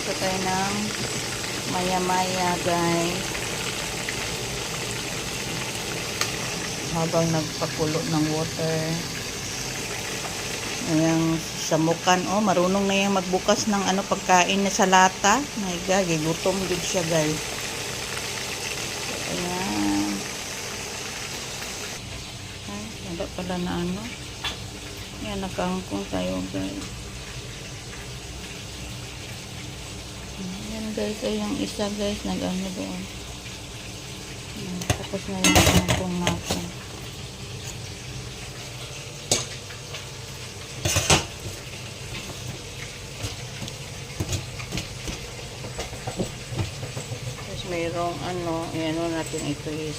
dito tayo ng maya-maya, guys. Habang nagpakulo ng water. Ayan, samukan. Oh, marunong na yung magbukas ng pagkain na sa lata. My God, gutom din siya, guys. Ayan. Ay, wala pala na Ayan, nakangkong tayo, guys. Ayan, guys. Ay, yung isa, guys, doon. Ayan, tapos na yung kangkong natin. Mayroong natin ito is